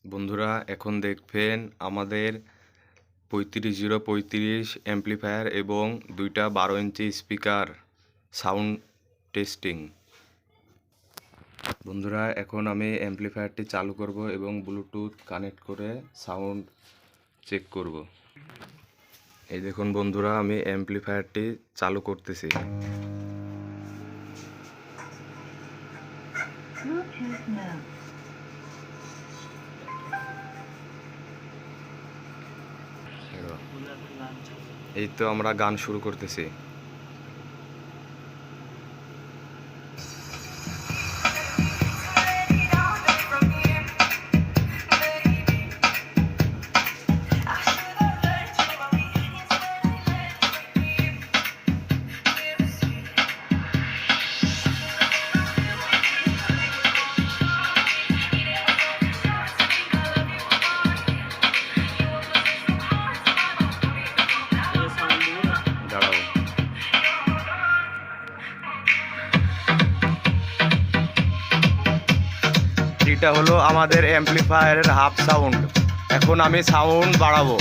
বন্ধুরা এখন দেখবেন আমাদের 3535 অ্যাম্প্লিফায়ার এবং দুইটা 12 ইঞ্চি স্পিকার সাউন্ড টেস্টিং। বন্ধুরা এখন আমি অ্যাম্প্লিফায়ারটি চালু করব এবং ব্লুটুথ কানেক্ট করে সাউন্ড চেক করব। এই দেখুন বন্ধুরা, আমি অ্যাম্প্লিফায়ারটি চালু করতেছি। এই তো আমরা গান শুরু করতেছি। এটা হলো আমাদের অ্যাম্প্লিফায়ারের হাফ সাউন্ড। এখন আমি সাউন্ড বাড়াবো।